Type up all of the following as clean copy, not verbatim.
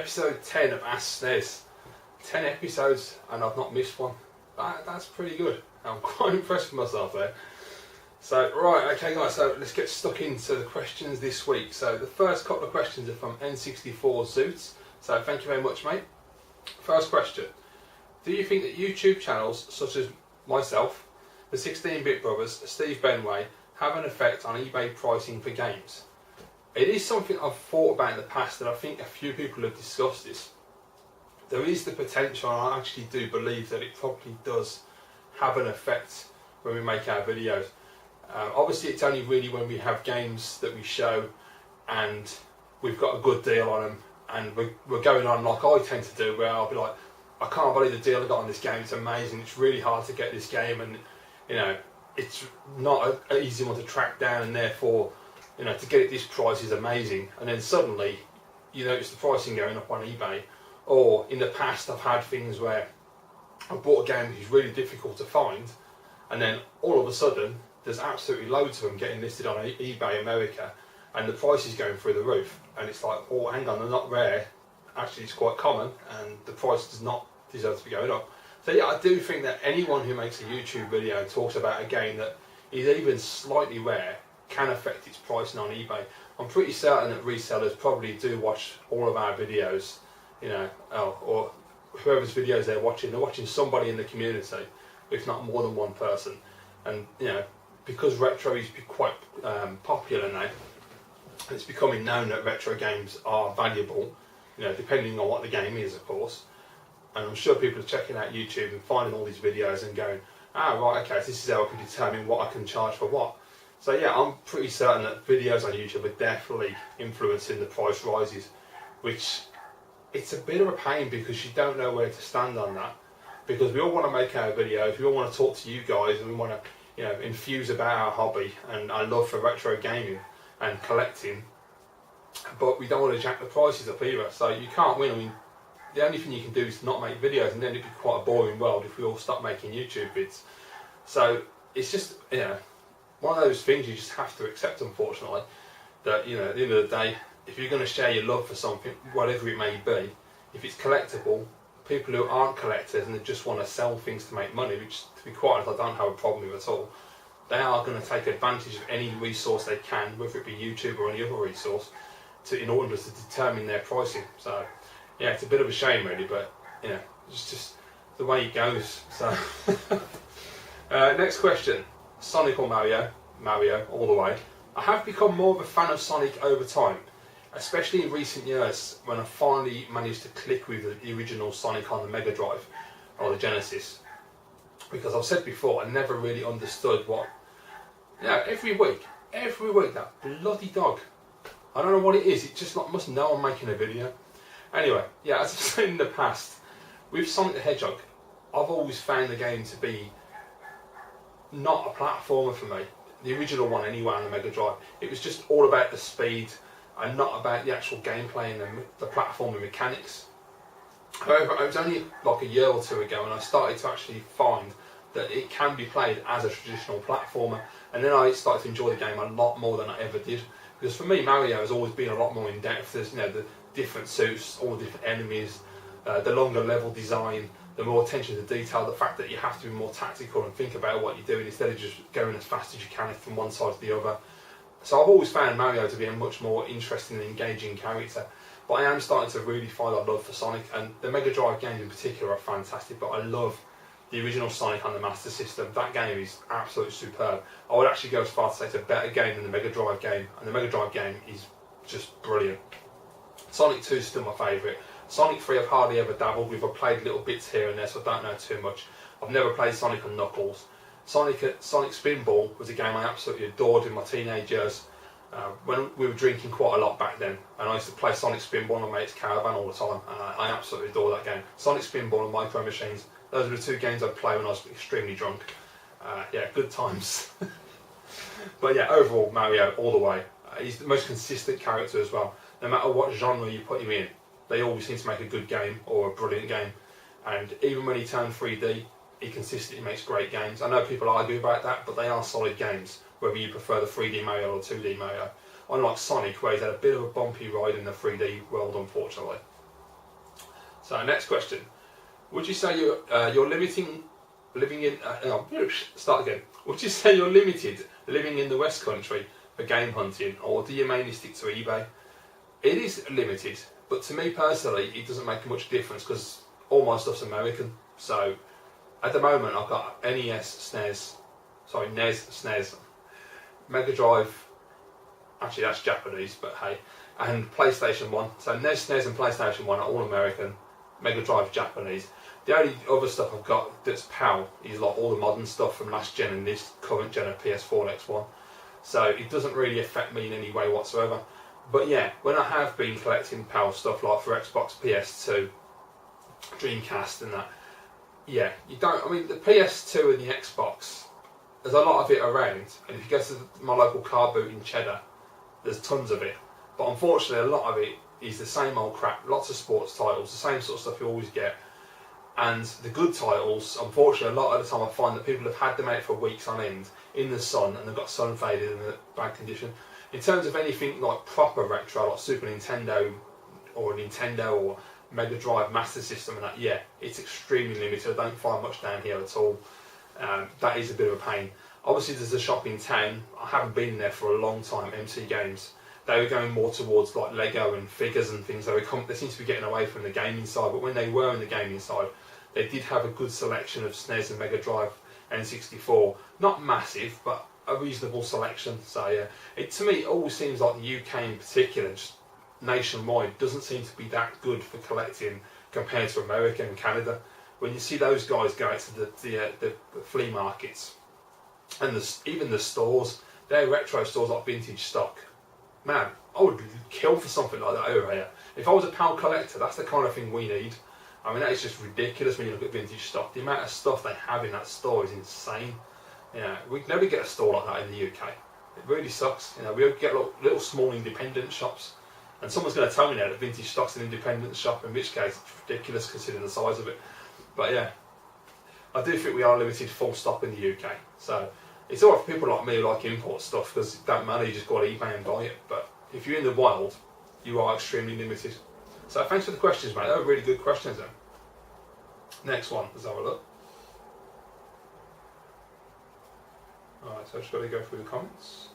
episode 10 of Ask Snes. 10 episodes and I've not missed one. That's pretty good. I'm quite impressed with myself there. So, right, okay guys, so let's get stuck into the questions this week. So the first couple of questions are from N64 Zoots. So thank you very much, mate. First question. Do you think that YouTube channels such as myself, the 16-Bit Brothers, Steve Benway, have an effect on eBay pricing for games? It is something I've thought about in the past, and I think a few people have discussed this. There is the potential, and I actually do believe that it probably does have an effect when we make our videos. Obviously it's only really when we have games that we show and we've got a good deal on them and we're going on like I tend to do, where I'll be like, I can't believe the deal I got on this game, it's amazing, it's really hard to get this game, and you know, it's not an easy one to track down, and therefore, you know, to get it this price is amazing. And then suddenly you notice the pricing going up on eBay. Or in the past I've had things where I bought a game which is really difficult to find, and then all of a sudden there's absolutely loads of them getting listed on eBay America and the price is going through the roof, and it's like, oh hang on, they're not rare, actually it's quite common and the price does not deserve to be going up. So yeah, I do think that anyone who makes a YouTube video and talks about a game that is even slightly rare can affect its pricing on eBay. I'm pretty certain that resellers probably do watch all of our videos, you know, or whoever's videos they're watching somebody in the community, if not more than one person. And you know, because retro is quite popular now, it's becoming known that retro games are valuable, you know, depending on what the game is, of course. And I'm sure people are checking out YouTube and finding all these videos and going, ah right, okay, so this is how I can determine what I can charge for what. So yeah, I'm pretty certain that videos on YouTube are definitely influencing the price rises, which it's a bit of a pain because you don't know where to stand on that. Because we all want to make our videos, we all want to talk to you guys, and we want to, you know, infuse about our hobby and our love for retro gaming and collecting, but we don't want to jack the prices up either. So you can't win. I mean, the only thing you can do is not make videos, and then it'd be quite a boring world if we all stop making YouTube vids. So it's just, you know, one of those things you just have to accept, unfortunately, that, you know, at the end of the day, if you're going to share your love for something, whatever it may be, if it's collectible, people who aren't collectors and they just want to sell things to make money, which to be quite honest I don't have a problem with at all, they are going to take advantage of any resource they can, whether it be YouTube or any other resource, in order to determine their pricing. So yeah, it's a bit of a shame really, but you know, it's just the way it goes. So next question. Sonic or Mario? Mario all the way. I have become more of a fan of Sonic over time, especially in recent years when I finally managed to click with the original Sonic on the Mega Drive or the Genesis. Because I've said before, I never really understood what, you know, every week that bloody dog, I don't know what it is, it just like must know I'm making a video. Anyway, yeah, as I've said in the past, with Sonic the Hedgehog, I've always found the game to be not a platformer for me. The original one anyway on the Mega Drive. It was just all about the speed and not about the actual gameplay and the platforming mechanics. However, it was only like a year or two ago and I started to actually find that it can be played as a traditional platformer, and then I started to enjoy the game a lot more than I ever did. Because for me, Mario has always been a lot more in depth. There's, you know, the different suits, all the different enemies, the longer level design, the more attention to detail, the fact that you have to be more tactical and think about what you're doing instead of just going as fast as you can from one side to the other. So I've always found Mario to be a much more interesting and engaging character, but I am starting to really find a love for Sonic, and the Mega Drive games in particular are fantastic, but I love the original Sonic on the Master System. That game is absolutely superb. I would actually go as far to say it's a better game than the Mega Drive game, and the Mega Drive game is just brilliant. Sonic 2 is still my favourite. Sonic 3 I've hardly ever dabbled with. I've played little bits here and there, so I don't know too much. I've never played Sonic and Knuckles. Sonic Spinball was a game I absolutely adored in my teenage years. When we were drinking quite a lot back then, and I used to play Sonic Spinball on my mate's caravan all the time, and I absolutely adore that game. Sonic Spinball and Micro Machines, those are the two games I'd play when I was extremely drunk. Yeah, good times. But yeah, overall, Mario all the way. He's the most consistent character as well. No matter what genre you put him in, they always seem to make a good game or a brilliant game. And even when he turned 3D, he consistently makes great games. I know people argue about that, but they are solid games, whether you prefer the 3D Mario or 2D Mario. Unlike Sonic, where he's had a bit of a bumpy ride in the 3D world, unfortunately. So next question: would you say you're living in? Start again. Would you say you're limited living in the West Country for game hunting, or do you mainly stick to eBay? It is limited, but to me personally, it doesn't make much difference because all my stuff's American. So at the moment, I've got NES, SNES, Mega Drive. Actually, that's Japanese, but hey, and PlayStation 1. So NES, SNES, and PlayStation 1 are all American. Mega Drive Japanese. The only other stuff I've got that's PAL is like all the modern stuff from last gen and this current gen of PS4 and X1. So it doesn't really affect me in any way whatsoever. But yeah, when I have been collecting PAL stuff like for Xbox, PS2, Dreamcast and that, yeah, you don't, I mean the PS2 and the Xbox, there's a lot of it around, and if you go to my local car boot in Cheddar, there's tons of it. But unfortunately a lot of it is the same old crap, lots of sports titles, the same sort of stuff you always get. And the good titles, unfortunately, a lot of the time I find that people have had them out for weeks on end in the sun and they've got sun faded and in bad condition. In terms of anything like proper retro, like Super Nintendo or Mega Drive Master System and that, yeah, it's extremely limited. I don't find much down here at all. That is a bit of a pain. Obviously, there's a shop in town. I haven't been there for a long time, MC Games. They were going more towards like Lego and figures and things. They seem to be getting away from the gaming side, but when they were in the gaming side, they did have a good selection of SNES and Mega Drive N64. Not massive, but a reasonable selection. So yeah, to me, it always seems like the UK in particular, just nationwide, doesn't seem to be that good for collecting compared to America and Canada. When you see those guys go out to the flea markets and even the stores, they're retro stores like Vintage Stock. Man, I would kill for something like that over here. If I was a PAL collector, that's the kind of thing we need. I mean, that is just ridiculous when you look at Vintage Stock. The amount of stuff they have in that store is insane. You know, we never get a store like that in the UK. It really sucks. You know, we get little small independent shops, and someone's going to tell me now that Vintage Stock's an independent shop, in which case it's ridiculous considering the size of it. But yeah, I do think we are limited full stop in the UK. So it's alright for people like me who like import stuff because it don't matter, you just go to eBay and buy it. But if you're in the wild, you are extremely limited. So thanks for the questions, mate. They were really good questions then. Next one, let's have a look. Alright, so I've just got to go through the comments.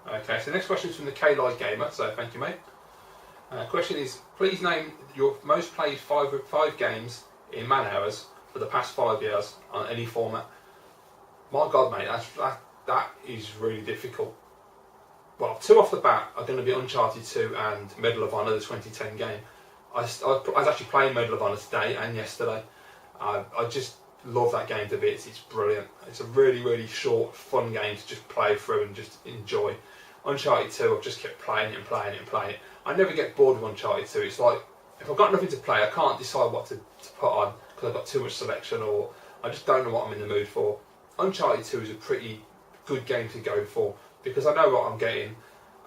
Okay, so the next question is from the K-Live Gamer, so thank you, mate. Question is, please name your most played five games in man hours for the past 5 years on any format. My God, mate, that is really difficult. Well, two off the bat are going to be Uncharted 2 and Medal of Honor, the 2010 game. I was actually playing Medal of Honor today and yesterday. I just love that game to bits. It's brilliant. It's a really, really short, fun game to just play through and just enjoy. Uncharted 2, I've just kept playing it and playing it and playing it. I never get bored with Uncharted 2. It's like, if I've got nothing to play, I can't decide what to put on because I've got too much selection or I just don't know what I'm in the mood for. Uncharted 2 is a pretty good game to go for because I know what I'm getting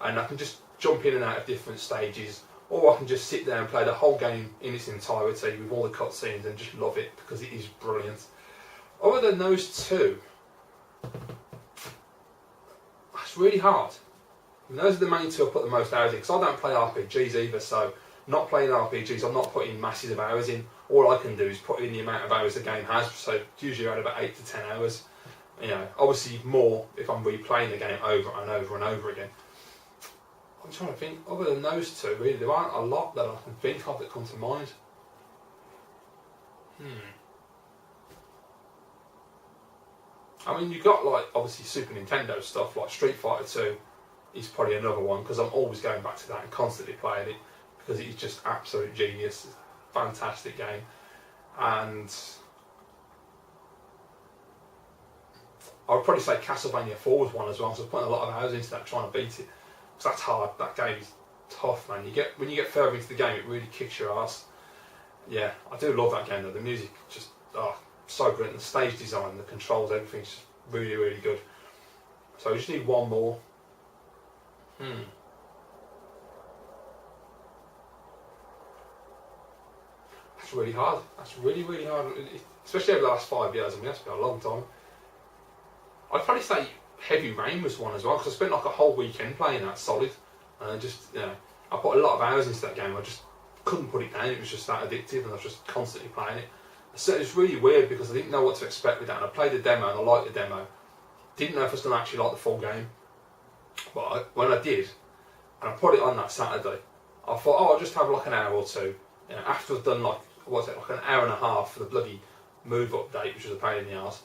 and I can just jump in and out of different stages, or I can just sit there and play the whole game in its entirety with all the cutscenes and just love it because it is brilliant. Other than those two, it's really hard. I mean, those are the main two I put the most hours in because I don't play RPGs either, so not playing RPGs, I'm not putting massive hours in. All I can do is put in the amount of hours the game has, so it's usually around about 8 to 10 hours. You know, obviously more if I'm replaying the game over and over and over again. I'm trying to think, other than those two, really, there aren't a lot that I can think of that come to mind. I mean, you've got, like, obviously Super Nintendo stuff, like Street Fighter 2 is probably another one, because I'm always going back to that and constantly playing it, because it's just absolute genius. It's a fantastic game. And I would probably say Castlevania 4 was one as well, so I'm putting a lot of hours into that, trying to beat it. Because that's hard, that game is tough, man. When you get further into the game, it really kicks your ass. Yeah, I do love that game though. The music just, so brilliant. The stage design, the controls, everything's just really, really good. So we just need one more. That's really hard. That's really, really hard. Especially over the last 5 years. I mean, that's been a long time. I'd probably say Heavy Rain was one as well, because I spent like a whole weekend playing that solid. Just, you know, I put a lot of hours into that game. I just couldn't put it down. It was just that addictive, and I was just constantly playing it. So it was really weird because I didn't know what to expect with that. And I played the demo and I liked the demo. Didn't know if I was going to actually like the full game. But when I did, and I put it on that Saturday, I thought, oh, I'll just have like an hour or two. You know, after I've done like an hour and a half for the bloody move update, which was a pain in the arse.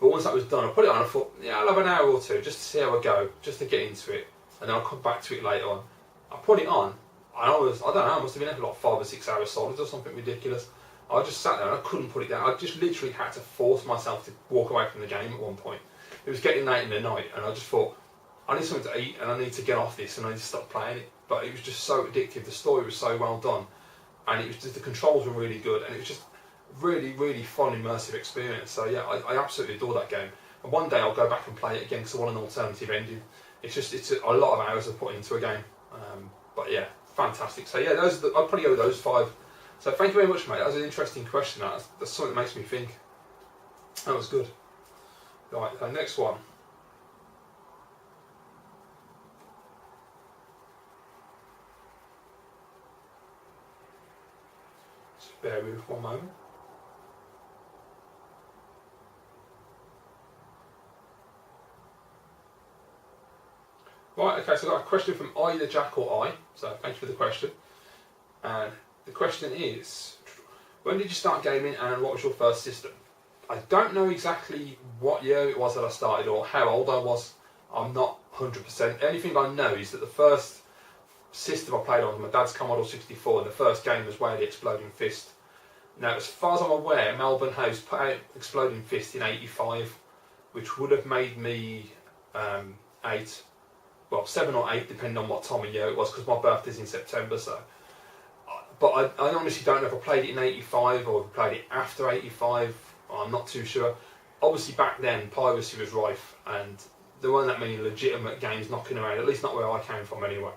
But once that was done, I put it on. I thought, yeah, I'll have an hour or two just to see how I go, just to get into it, and then I'll come back to it later on. I put it on, and I don't know, I must have been there for like 5 or 6 hours solid or something ridiculous. I just sat there and I couldn't put it down. I just literally had to force myself to walk away from the game at one point. It was getting late in the night, and I just thought, I need something to eat, and I need to get off this, and I need to stop playing it. But it was just so addictive. The story was so well done, and it was just, the controls were really good, and it was just really, really fun, immersive experience. So yeah, I absolutely adore that game. And one day I'll go back and play it again because I want an alternative ending. It's a lot of hours I've put into a game. But yeah, fantastic. So yeah, I'll probably go with those 5. So thank you very much, mate. That was an interesting question. That's something that makes me think. That was good. Right, the next one. Just bear with me for one moment. Right, okay, so I've got a question from either Jack or I. So thank you for the question. And the question is, when did you start gaming and what was your first system? I don't know exactly what year it was that I started or how old I was. I'm not 100%. The only thing I know is that the first system I played on was my dad's Commodore 64, and the first game was Whaley Exploding Fist. Now, as far as I'm aware, Melbourne House put out Exploding Fist in '85, which would have made me 7 or 8, depending on what time of year it was, because my birthday's in September. So, but I honestly don't know if I played it in '85 or if I played it after '85. I'm not too sure. Obviously, back then piracy was rife, and there weren't that many legitimate games knocking around. At least not where I came from, anyway.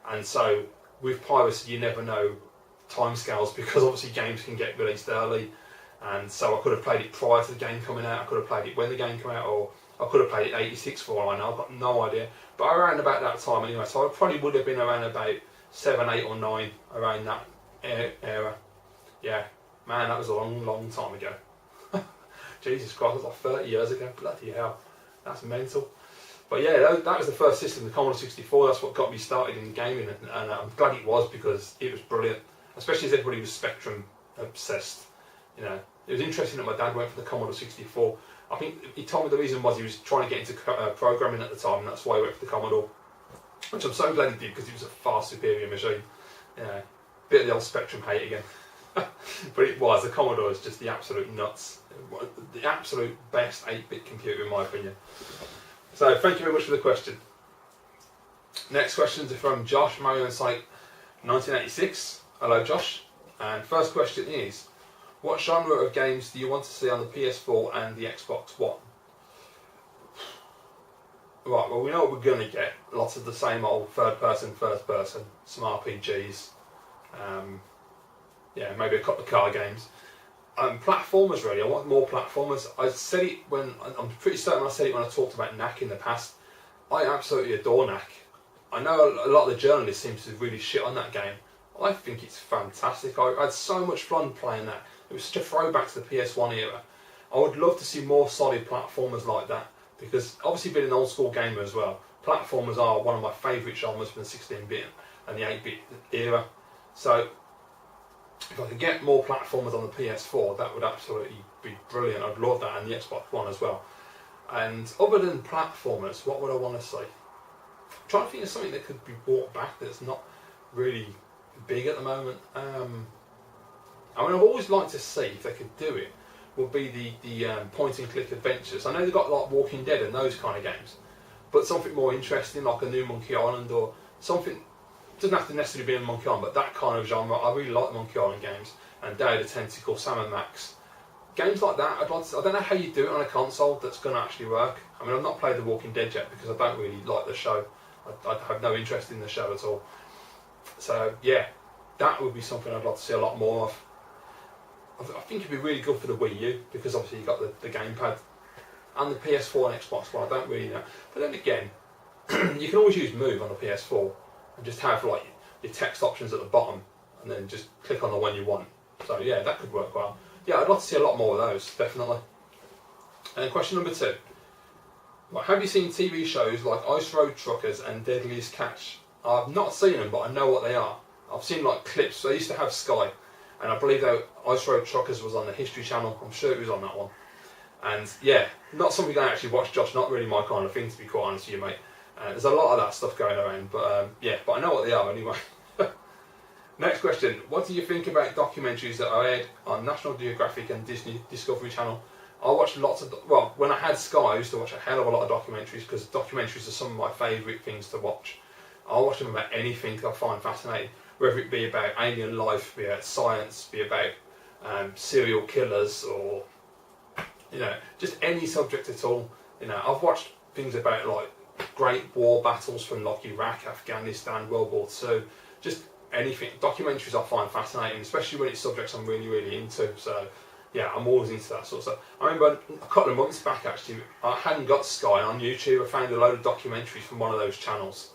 And so, with piracy, you never know timescales because obviously games can get released early. And so I could have played it prior to the game coming out. I could have played it when the game came out, or I could have played it '86 for all I know. I've got no idea. But around about that time anyway, so I probably would have been around about 7, 8 or 9, around that era. Yeah, man, that was a long, long time ago. Jesus Christ, it was like 30 years ago. Bloody hell, that's mental. But yeah, that was the first system, the Commodore 64. That's what got me started in gaming, and I'm glad it was because it was brilliant. Especially as everybody was Spectrum obsessed. You know, it was interesting that my dad went for the Commodore 64. I think he told me the reason was he was trying to get into programming at the time, and that's why he went for the Commodore. Which I'm so glad he did because it was a far superior machine. You know, bit of the old Spectrum hate again. But it was, the Commodore is just the absolute nuts. The absolute best 8-bit computer in my opinion. So thank you very much for the question. Next questions are from Josh, Mario and Site 1986. Hello Josh. And first question is, what genre of games do you want to see on the PS4 and the Xbox One? Right, well we know what we're going to get. Lots of the same old third person, first person, some RPGs, yeah, maybe a couple of car games. Platformers really, I want more platformers. I said it when, I'm pretty certain I said it when I talked about Knack in the past. I absolutely adore Knack. I know a lot of the journalists seem to really shit on that game. I think it's fantastic. I had so much fun playing that. It was such a throwback to the PS1 era. I would love to see more solid platformers like that, because obviously being an old school gamer as well, platformers are one of my favourite genres from the 16-bit and the 8-bit era. So if I could get more platformers on the PS4, that would absolutely be brilliant. I'd love that, and the Xbox One as well. And other than platformers, what would I want to see? I'm trying to think of something that could be brought back that's not really big at the moment. I mean, I've always liked to see if they could do it. Would be the point and click adventures. I know they've got like Walking Dead and those kind of games, but something more interesting like a new Monkey Island or something. Doesn't have to necessarily be a Monkey Island, but that kind of genre. I really like Monkey Island games and Day of the Tentacle, Sam and Max. Games like that, I'd like to, I don't know how you do it on a console that's going to actually work. I mean, I've not played The Walking Dead yet because I don't really like the show. I have no interest in the show at all. So yeah, that would be something I'd like to see a lot more of. I think it'd be really good for the Wii U because obviously you've got the gamepad and the PS4 and Xbox One. I don't really know, but then again, you can always use Move on the PS4 and just have like your text options at the bottom, and then just click on the one you want. So yeah, that could work well. Yeah, I'd like to see a lot more of those, definitely. And question number 2. Well, have you seen TV shows like Ice Road Truckers and Deadliest Catch? I've not seen them, but I know what they are. I've seen like clips. They used to have Sky, and I believe that Ice Road Truckers was on the History Channel. I'm sure it was on that one. And yeah, not something I actually watch, Josh. Not really my kind of thing, to be quite honest with you, mate. There's a lot of that stuff going around, but yeah, but I know what they are anyway. Next question. What do you think about documentaries that are aired on National Geographic and Discovery Channel? I watched lots of, well, when I had Sky, I used to watch a hell of a lot of documentaries, because documentaries are some of my favourite things to watch. I'll watch them about anything I find fascinating, whether it be about alien life, be about science, be about serial killers, or, you know, just any subject at all. You know, I've watched things about like great war battles from like Iraq, Afghanistan, World War II, just anything. Documentaries I find fascinating, especially when it's subjects I'm really, really into. So yeah, I'm always into that sort of stuff. I remember a couple of months back, actually, I hadn't got Sky, on YouTube I found a load of documentaries from one of those channels,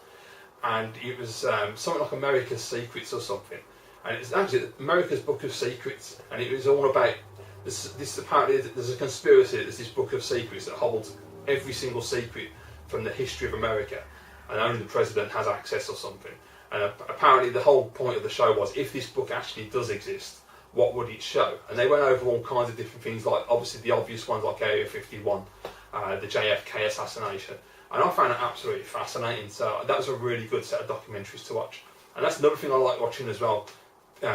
and it was something like America's Secrets or something, and it's actually America's Book of Secrets, and it was all about this apparently there's a conspiracy that there's this book of secrets that holds every single secret from the history of America, and only the president has access or something. And apparently the whole point of the show was, if this book actually does exist, what would it show? And they went over all kinds of different things, like obviously the obvious ones like Area 51, the JFK assassination, and I found it absolutely fascinating. So that was a really good set of documentaries to watch. And that's another thing I like watching as well,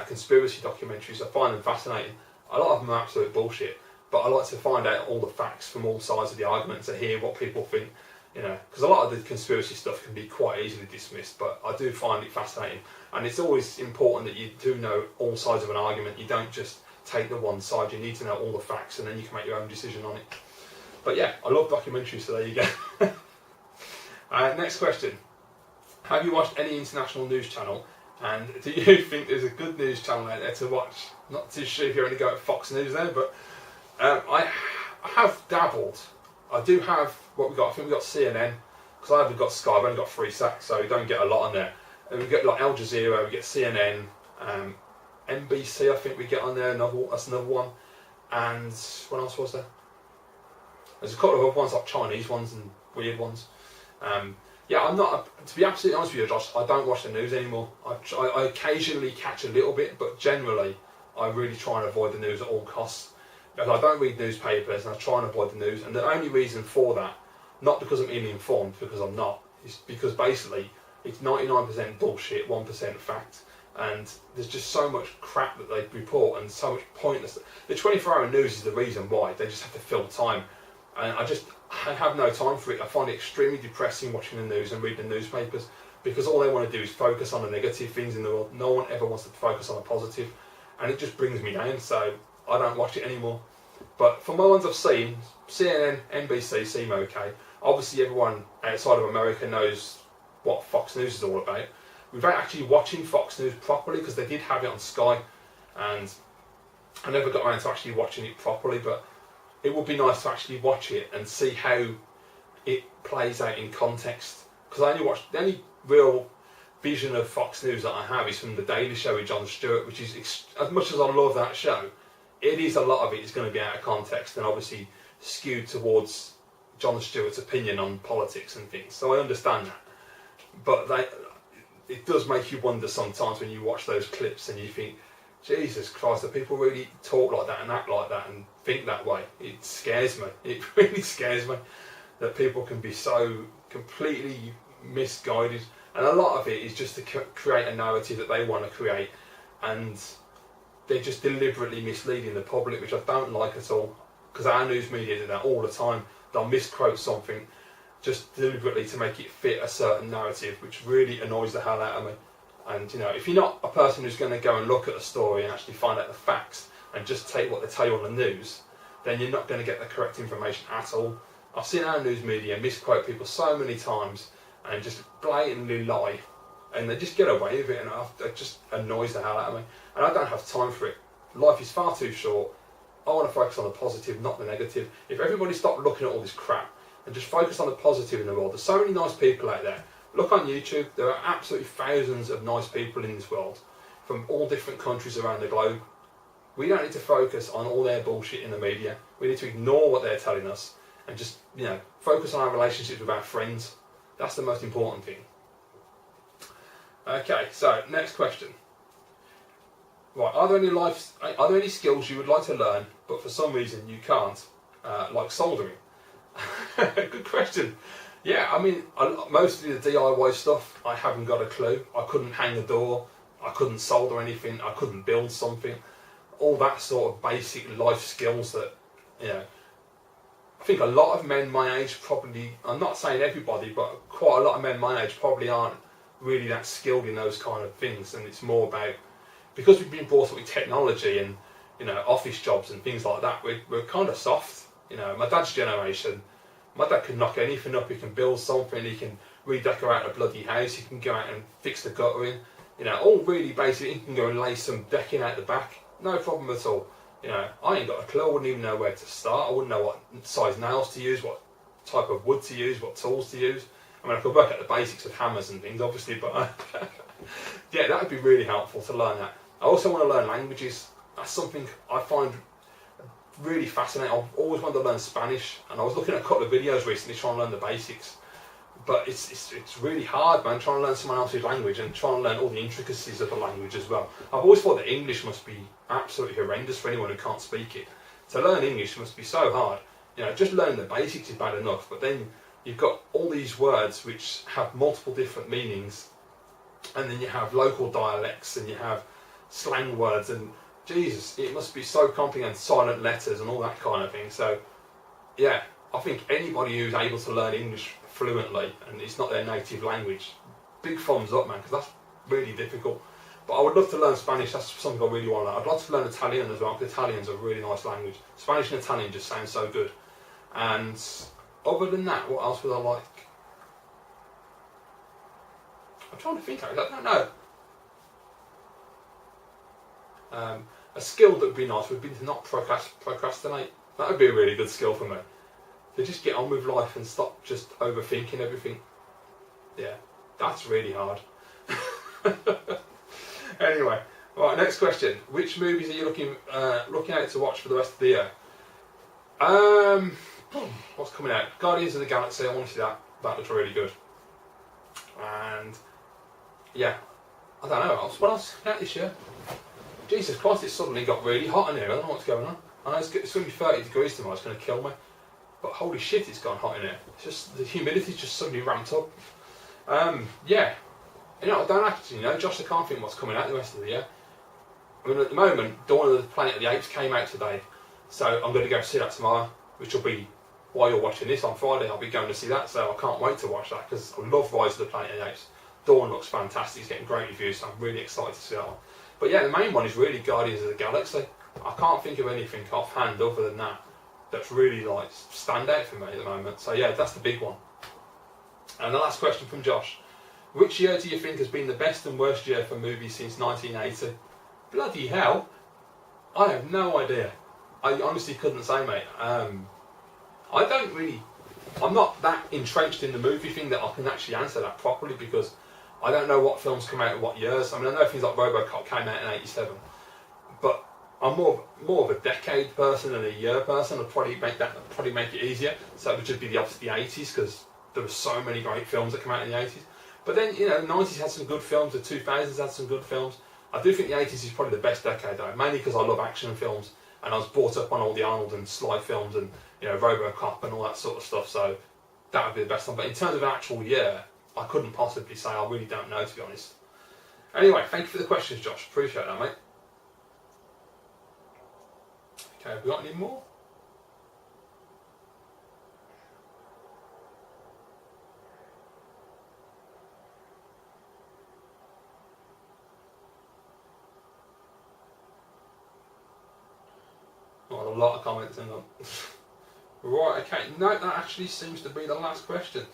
conspiracy documentaries. I find them fascinating. A lot of them are absolute bullshit, but I like to find out all the facts from all sides of the argument, to hear what people think, you know, because a lot of the conspiracy stuff can be quite easily dismissed, but I do find it fascinating. And it's always important that you do know all sides of an argument. You don't just take the one side, you need to know all the facts, and then you can make your own decision on it. But yeah, I love documentaries, so there you go. Next question. Have you watched any international news channel, and do you think there's a good news channel out there to watch? Not too sure if you're only going at Fox News there, but I have dabbled. I do have what we got. I think we got CNN, because I haven't got Sky. I've only got Freesat, so we don't get a lot on there. And we get like Al Jazeera, we get CNN, NBC. I think we get on there. That's another one. And what else was there? There's a couple of other ones, like Chinese ones and weird ones. Yeah, I'm not. To be absolutely honest with you, Josh, I don't watch the news anymore. I occasionally catch a little bit, but generally, I really try and avoid the news at all costs. Because I don't read newspapers, and I try and avoid the news. And the only reason for that, not because I'm ill-informed, because I'm not, is because basically it's 99% bullshit, 1% fact. And there's just so much crap that they report, and so much pointless. The 24-hour news is the reason why. They just have to fill time. And I have no time for it. I find it extremely depressing watching the news and reading the newspapers, because all they want to do is focus on the negative things in the world. No one ever wants to focus on the positive, and it just brings me down. So I don't watch it anymore. But from the ones I've seen, CNN, NBC seem okay. Obviously everyone outside of America knows what Fox News is all about. Without actually watching Fox News properly, because they did have it on Sky, and I never got around to actually watching it properly, but it would be nice to actually watch it and see how it plays out in context. Because I only watch, the only real vision of Fox News that I have is from The Daily Show with Jon Stewart, which is, as much as I love that show, it is, a lot of it is going to be out of context and obviously skewed towards Jon Stewart's opinion on politics and things. So I understand that. But it does make you wonder sometimes when you watch those clips and you think, Jesus Christ, do people really talk like that and act like that and think that way? It scares me. It really scares me that people can be so completely misguided. And a lot of it is just to create a narrative that they want to create, and they're just deliberately misleading the public, which I don't like at all, because our news media do that all the time. They'll misquote something just deliberately to make it fit a certain narrative, which really annoys the hell out of me. And you know, if you're not a person who's going to go and look at a story and actually find out the facts and just take what they tell you on the news, then you're not going to get the correct information at all. I've seen our news media misquote people so many times and just blatantly lie, and they just get away with it, and it just annoys the hell out of me. And I don't have time for it. Life is far too short. I want to focus on the positive, not the negative. If everybody stopped looking at all this crap and just focus on the positive in the world, there's so many nice people out there Look on YouTube, there are absolutely thousands of nice people in this world from all different countries around the globe. We don't need to focus on all their bullshit in the media. We need to ignore what they're telling us and just, focus on our relationships with our friends. That's the most important thing. Okay, so next question. Right, are there any skills you would like to learn, but for some reason you can't, like soldering? Good question. Yeah, I mean, mostly the DIY stuff, I haven't got a clue. I couldn't hang a door, I couldn't solder anything, I couldn't build something. All that sort of basic life skills that, I think a lot of men my age probably, I'm not saying everybody, but quite a lot of men my age probably aren't really that skilled in those kind of things. And it's more about, because we've been brought up with technology and, office jobs and things like that, we're kind of soft. My dad's generation, my dad can knock anything up, he can build something, he can redecorate a bloody house, he can go out and fix the guttering, all really basic. He can go and lay some decking out the back, no problem at all. I ain't got a clue, I wouldn't even know where to start, I wouldn't know what size nails to use, what type of wood to use, what tools to use. I mean, I could work out the basics of hammers and things, obviously, but yeah, that would be really helpful to learn that. I also want to learn languages. That's something I find really fascinating. I've always wanted to learn Spanish, and I was looking at a couple of videos recently trying to learn the basics. But it's really hard, man, trying to learn someone else's language and trying to learn all the intricacies of the language as well. I've always thought that English must be absolutely horrendous for anyone who can't speak it. To learn English must be so hard. Just learning the basics is bad enough, but then you've got all these words which have multiple different meanings, and then you have local dialects and you have slang words, and Jesus, it must be so complicated, silent letters and all that kind of thing. So yeah, I think anybody who's able to learn English fluently and it's not their native language, big thumbs up, man, because that's really difficult. But I would love to learn Spanish. That's something I really want to learn. I'd like to learn Italian as well, because Italian's a really nice language. Spanish and Italian just sound so good. And other than that, what else would I like? I'm trying to think. I don't know. A skill that would be nice would be to not procrastinate. That would be a really good skill for me. To just get on with life and stop just overthinking everything. Yeah, that's really hard. Anyway, right, next question. Which movies are you looking out to watch for the rest of the year? What's coming out? Guardians of the Galaxy, I want to see that. That looks really good. And yeah, I don't know, what else is out this year? Jesus Christ, it suddenly got really hot in here. I don't know what's going on. I know it's going to be 30 degrees tomorrow, it's going to kill me. But holy shit, it's gone hot in here. It's just, the humidity's just suddenly ramped up. Yeah. I don't actually know. Josh, I can't think what's coming out the rest of the year. I mean, at the moment, Dawn of the Planet of the Apes came out today. So I'm going to go see that tomorrow, which will be, while you're watching this on Friday, I'll be going to see that. So I can't wait to watch that, because I love Rise of the Planet of the Apes. Dawn looks fantastic, it's getting great reviews, so I'm really excited to see that one. But yeah, the main one is really Guardians of the Galaxy. I can't think of anything offhand other than that that's really like stand out for me at the moment. So yeah, that's the big one. And the last question from Josh. Which year do you think has been the best and worst year for movies since 1980? Bloody hell. I have no idea. I honestly couldn't say, mate. I'm not that entrenched in the movie thing that I can actually answer that properly, because I don't know what films come out in what years. I mean, I know things like RoboCop came out in 87, but I'm more of a decade person than a year person. I'd probably make it easier. So it would just be the 80s, because there were so many great films that came out in the 80s. But then, the 90s had some good films, the 2000s had some good films. I do think the 80s is probably the best decade though, mainly because I love action films, and I was brought up on all the Arnold and Sly films and, RoboCop and all that sort of stuff, so that would be the best one. But in terms of an actual year, I couldn't possibly say. I really don't know, to be honest. Anyway, thank you for the questions, Josh. Appreciate that, mate. Okay, have we got any more? Not a lot of comments in them. Right, okay. No, that actually seems to be the last question.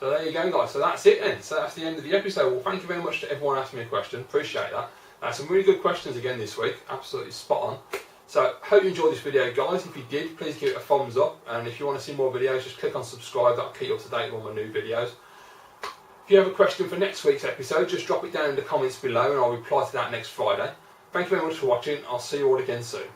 So there you go, guys. So that's it then. So that's the end of the episode. Well, thank you very much to everyone asking me a question. Appreciate that. Some really good questions again this week. Absolutely spot on. So hope you enjoyed this video, guys. If you did, please give it a thumbs up. And if you want to see more videos, just click on subscribe. That'll keep you up to date with all my new videos. If you have a question for next week's episode, just drop it down in the comments below and I'll reply to that next Friday. Thank you very much for watching. I'll see you all again soon.